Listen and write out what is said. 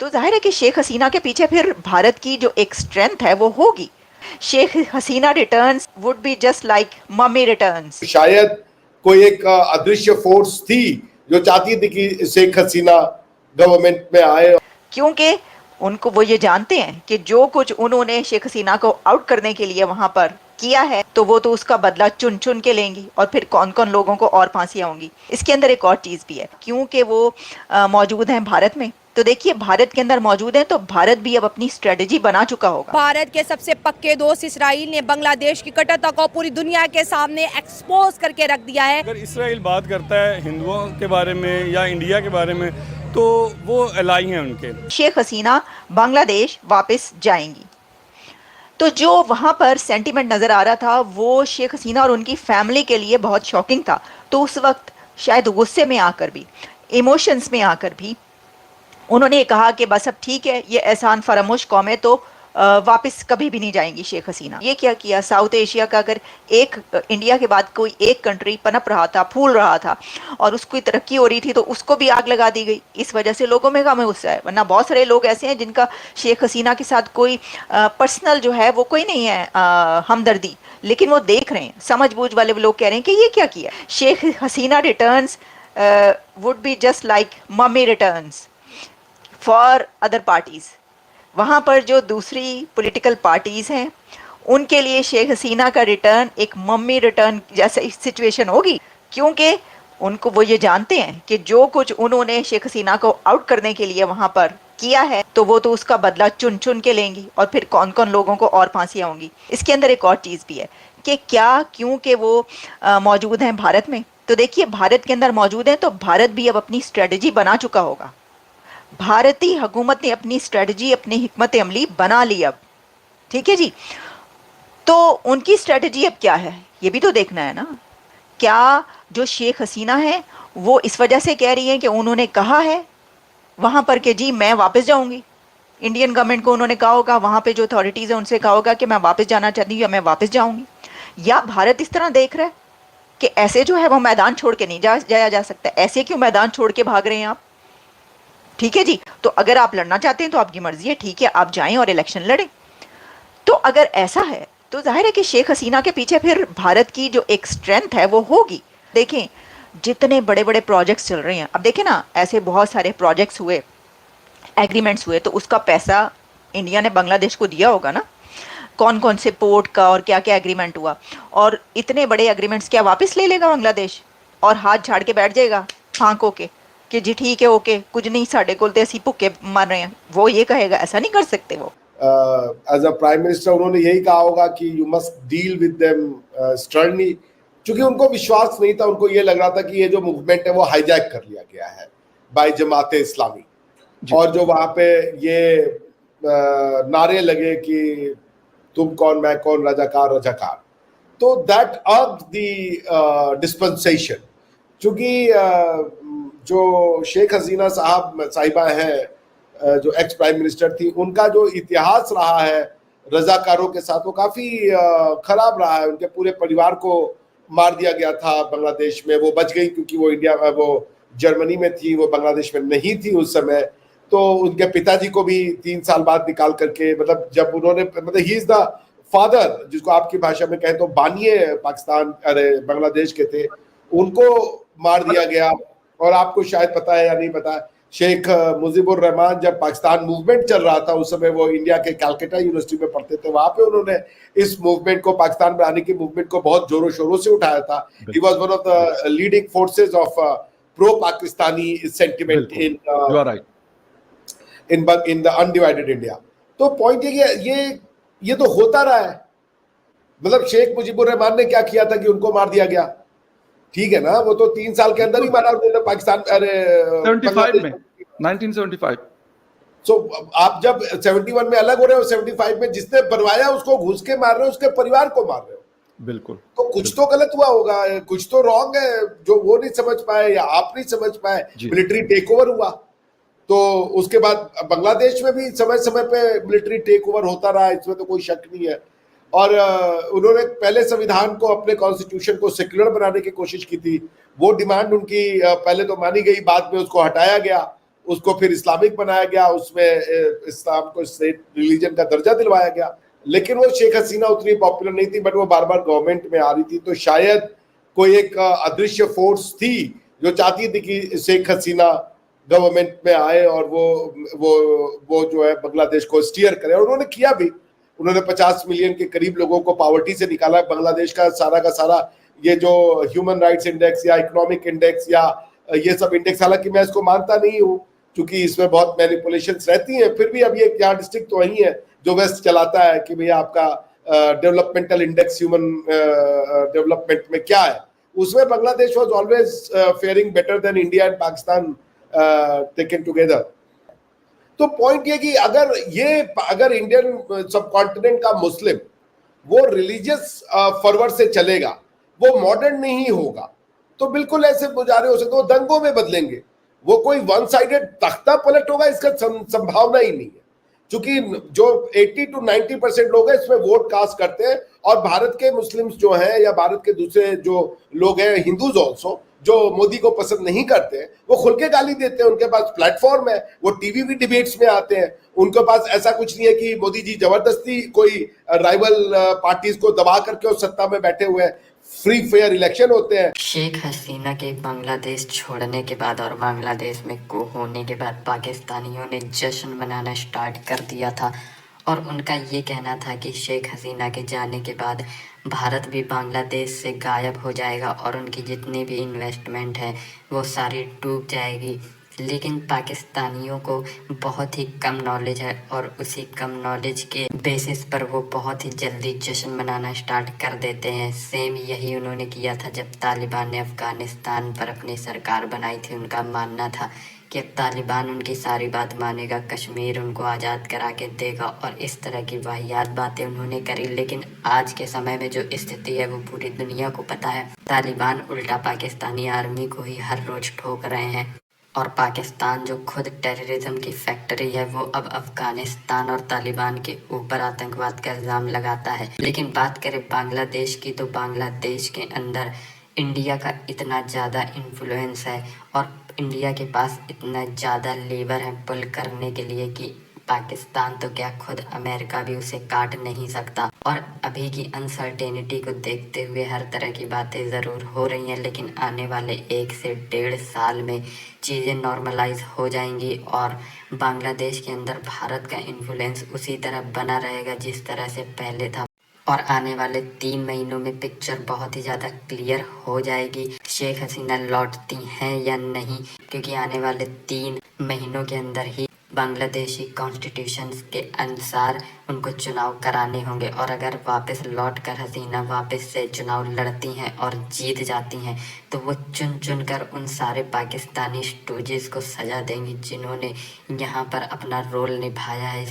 तो जाहिर है कि शेख हसीना के पीछे फिर भारत की जो एक स्ट्रेंथ है वो होगी। Sheikh Hasina returns would be just like mummy returns. शायद कोई एक अदृश्य फोर्स थी जो चाहती थी कि शेख हसीना गवर्नमेंट में आए, क्योंकि उनको वो ये जानते हैं कि जो कुछ उन्होंने शेख हसीना को आउट करने के लिए वहां पर किया है तो वो तो उसका बदला चुन चुन के लेंगी और फिर कौन कौन लोगों को और फांसियां होंगी। इसके अंदर एक और चीज भी है, क्योंकि वो मौजूद हैं भारत में, तो देखिए भारत के अंदर मौजूद है तो भारत भी अब अपनी स्ट्रेटजी बना चुका होगा। भारत के सबसे पक्के दोस्त इसराइल ने बांग्लादेश की कट्टरता को पूरी दुनिया के सामने एक्सपोज करके रख दिया है। अगर इसराइल बात करता है हिंदुओं के बारे में या इंडिया के बारे में तो वो एलाई हैं उनके। शेख हसीना बांग्लादेश वापस जाएंगी, तो जो वहां पर सेंटीमेंट नजर आ रहा था वो शेख हसीना और उनकी फैमिली के लिए बहुत शॉकिंग था। तो उस वक्त शायद गुस्से में आकर भी, इमोशंस में आकर भी उन्होंने कहा कि बस अब ठीक है, ये एहसान फरामोश कौम है तो वापस कभी भी नहीं जाएंगी शेख हसीना। ये क्या किया, साउथ एशिया का अगर एक इंडिया के बाद कोई एक कंट्री पनप रहा था, फूल रहा था और उसकी तरक्की हो रही थी तो उसको भी आग लगा दी गई। इस वजह से लोगों में कम गुस्सा है, वरना बहुत सारे लोग ऐसे हैं जिनका शेख हसीना के साथ कोई पर्सनल जो है वो कोई नहीं है हमदर्दी, लेकिन वो देख रहे हैं, समझबूझ वाले लोग कह रहे हैं कि ये क्या किया। Sheikh Hasina returns would be just like mummy returns for other parties. वहाँ पर जो दूसरी पॉलिटिकल पार्टीज हैं उनके लिए शेख हसीना का रिटर्न एक मम्मी रिटर्न जैसा सिचुएशन होगी, क्योंकि उनको वो ये जानते हैं कि जो कुछ उन्होंने शेख हसीना को आउट करने के लिए वहाँ पर किया है तो वो तो उसका बदला चुन चुन के लेंगी और फिर कौन कौन लोगों को और फांसियां होंगी। इसके अंदर एक और चीज़ भी है कि क्या, क्योंकि वो मौजूद हैं भारत में, तो देखिए भारत के अंदर मौजूद हैं तो भारत भी अब अपनी स्ट्रेटजी बना चुका होगा। भारतीय हुकूमत ने अपनी स्ट्रेटजी, अपनी हिकमत अमली बना ली अब, ठीक है जी। तो उनकी स्ट्रेटजी अब क्या है ये भी तो देखना है ना। क्या जो शेख हसीना है वो इस वजह से कह रही हैं कि उन्होंने कहा है वहां पर कि जी मैं वापस जाऊंगी, इंडियन गवर्नमेंट को उन्होंने कहा होगा, वहां पे जो अथॉरिटीज है उनसे कहा होगा कि मैं वापस जाना चाहती हूँ या मैं वापस जाऊंगी, या भारत इस तरह देख रहा है कि ऐसे जो है वो मैदान छोड़ के नहीं जाया जा सकता। ऐसे क्यों मैदान छोड़ के भाग रहे हैं आप, ठीक है जी। तो अगर आप लड़ना चाहते हैं तो आपकी मर्जी है, ठीक है, आप जाएं और इलेक्शन लड़ें। तो अगर ऐसा है तो जाहिर है कि शेख हसीना के पीछे फिर भारत की जो एक स्ट्रेंथ है वो होगी। देखें जितने बड़े बड़े प्रोजेक्ट्स चल रहे हैं, अब देखें ना, ऐसे बहुत सारे प्रोजेक्ट्स हुए, एग्रीमेंट्स हुए, तो उसका पैसा इंडिया ने बांग्लादेश को दिया होगा ना। कौन कौन से पोर्ट का और क्या क्या एग्रीमेंट हुआ, और इतने बड़े एग्रीमेंट्स क्या वापस ले लेगा बांग्लादेश और हाथ झाड़ के बैठ जाएगा फांक होके कि जी ठीक है ओके, कुछ नहीं साढ़े को तो ऐसी भुक्के मार रहे हैं, वो ये कहेगा? ऐसा नहीं कर सकते वो। एज अ प्राइम मिनिस्टर उन्होंने यही कहा होगा कि you must deal with them sternly, क्योंकि उनको विश्वास नहीं था। उनको ये लग रहा था कि ये जो मूवमेंट है वो हाईजैक कर लिया गया है बाय जमात इस्लामी, और जो वहां पे ये नारे लगे कि तुम कौन मैं कौन, रजाकार रजाकार, तो दैट अर्ड द डिस्पेंसेशन। क्योंकि जो शेख हसीना साहिबा हैं, जो एक्स प्राइम मिनिस्टर थी, उनका जो इतिहास रहा है रजाकारों के साथ वो काफी खराब रहा है। उनके पूरे परिवार को मार दिया गया था बांग्लादेश में, वो बच गई क्योंकि वो जर्मनी में थी, वो बांग्लादेश में नहीं थी उस समय। तो उनके पिताजी को भी 3 साल बाद निकाल करके, मतलब जब उन्होंने, मतलब ही इज द फादर, जिसको आपकी भाषा में कहें तो बानिए पाकिस्तान, अरे बांग्लादेश के थे, उनको मार दिया गया। और आपको शायद पता है या नहीं पता, शेख मुजीबुर रहमान जब पाकिस्तान मूवमेंट चल रहा था उस समय वो इंडिया के कैलकाटा यूनिवर्सिटी में पढ़ते थे, वहां पे उन्होंने इस मूवमेंट को, पाकिस्तान में आने की मूवमेंट को बहुत जोरों शोरों से उठाया था। He was one of the leading forces of pro Pakistani sentiment in the undivided India. तो पॉइंट ये तो होता रहा है। मतलब शेख मुजीबुर रहमान ने क्या किया था कि उनको मार दिया गया, ठीक है ना, वो तो 3 साल के अंदर ही मारा उन्होंने पाकिस्तान, अरे 75 में 1975। सो आप जब 71 में अलग हो रहे हो, 75 में जिसने बनवाया उसको घुस के मार रहे हो, उसके परिवार को मार रहे हो, बिल्कुल। तो कुछ तो गलत हुआ होगा, कुछ तो रॉन्ग है जो वो नहीं समझ पाए या आप नहीं समझ पाए। मिलिट्री टेक ओवर हुआ, तो उसके बाद बांग्लादेश में भी समय समय पे मिलिट्री टेक ओवर होता रहा, इसमें तो कोई शक नहीं है। और उन्होंने पहले संविधान को, अपने कॉन्स्टिट्यूशन को सेक्युलर बनाने की कोशिश की थी। वो डिमांड उनकी पहले तो मानी गई, बाद में उसको हटाया गया उसको फिर इस्लामिक बनाया गया, उसमें इस्लाम को स्टेट रिलीजन का दर्जा दिलवाया गया। लेकिन वो शेख हसीना उतनी पॉपुलर नहीं थी, बट वो बार बार गवर्नमेंट में आ रही थी, तो शायद कोई एक अदृश्य फोर्स थी जो चाहती थी कि शेख हसीना गवर्नमेंट में आए और वो जो है बांग्लादेश को स्टीयर करे, और उन्होंने किया भी। उन्होंने 50 मिलियन के करीब लोगों को पॉवर्टी से निकाला। बांग्लादेश का सारा ये जो ह्यूमन राइट्स इंडेक्स या इकोनॉमिक इंडेक्स या ये सब इंडेक्स, हालांकि मैं इसको मानता नहीं हूँ क्योंकि इसमें बहुत मैनिपुलेशंस रहती हैं, फिर भी अब ये यहाँ डिस्ट्रिक्ट तो वही है जो वेस्ट चलाता है कि भैया आपका डेवलपमेंटल इंडेक्स ह्यूमन डेवलपमेंट में क्या है, उसमें Bangladesh was always faring better than India and Pakistan taken together. तो पॉइंट ये कि अगर इंडियन सब कॉन्टिनेंट का मुस्लिम वो रिलीजियस फर्वर से चलेगा, वो मॉडर्न नहीं होगा, तो बिल्कुल ऐसे मुजाहरे हो सकते, वो दंगों में बदलेंगे। वो कोई वन साइडेड तख्ता पलट होगा इसका संभावना ही नहीं है, क्योंकि जो 80 to 90% लोग हैं इसमें वोट कास्ट करते हैं, और भारत के मुस्लिम्स जो हैं या भारत के दूसरे जो लोग हैं, हिंदूज ऑल्सो, जो मोदी को पसंद नहीं करते हैं, वो खुल के गाली देते हैं। उनके पास प्लेटफॉर्म है, वो टीवी भी डिबेट्स में आते हैं। उनके पास ऐसा कुछ नहीं है कि मोदी जी जबरदस्ती कोई राइवल पार्टीज को दबा करके उस सत्ता में बैठे हुए हैं। फ्री फेयर इलेक्शन होते हैं। शेख हसीना के बांग्लादेश छोड़ने के बाद और बांग्लादेश में को होने के बाद पाकिस्तानियों ने जश्न मनाना स्टार्ट कर दिया था, और उनका ये कहना था कि शेख हसीना के जाने के बाद भारत भी बांग्लादेश से गायब हो जाएगा और उनकी जितनी भी इन्वेस्टमेंट है वो सारी डूब जाएगी। लेकिन पाकिस्तानियों को बहुत ही कम नॉलेज है, और उसी कम नॉलेज के बेसिस पर वो बहुत ही जल्दी जश्न मनाना स्टार्ट कर देते हैं। सेम यही उन्होंने किया था जब तालिबान ने अफ़गानिस्तान पर अपनी सरकार बनाई थी। उनका मानना था कि अब तालिबान उनकी सारी बात मानेगा, कश्मीर उनको आज़ाद करा के देगा, और इस तरह की वाहियात बातें उन्होंने करी। लेकिन आज के समय में जो स्थिति है वो पूरी दुनिया को पता है। तालिबान उल्टा पाकिस्तानी आर्मी को ही हर रोज़ ठोक रहे हैं, और पाकिस्तान जो खुद टेररिज्म की फैक्ट्री है वो अब अफ़गानिस्तान और तालिबान के ऊपर आतंकवाद का इल्ज़ाम लगाता है। लेकिन बात करें बांग्लादेश की, तो बांग्लादेश के अंदर इंडिया का इतना ज़्यादा इन्फ्लुएंस है और इंडिया के पास इतना ज़्यादा लीवर है पुल करने के लिए कि पाकिस्तान तो क्या खुद अमेरिका भी उसे काट नहीं सकता। और अभी की अनसर्टेनिटी को देखते हुए हर तरह की बातें ज़रूर हो रही हैं, लेकिन आने वाले 1 से 1.5 साल में चीज़ें नॉर्मलाइज हो जाएंगी और बांग्लादेश के अंदर भारत का इन्फ्लुएंस उसी तरह बना रहेगा जिस तरह से पहले था। और आने वाले 3 महीनों में पिक्चर बहुत ही ज़्यादा क्लियर हो जाएगी शेख हसीना लौटती हैं या नहीं, क्योंकि आने वाले 3 महीनों के अंदर ही बांग्लादेशी कॉन्स्टिट्यूशन के अनुसार उनको चुनाव कराने होंगे। और अगर वापस लौट कर हसीना वापस से चुनाव लड़ती हैं और जीत जाती हैं तो वो चुन चुन कर उन सारे पाकिस्तानी स्टूजेस को सजा देंगी जिन्होंने यहाँ पर अपना रोल निभाया है।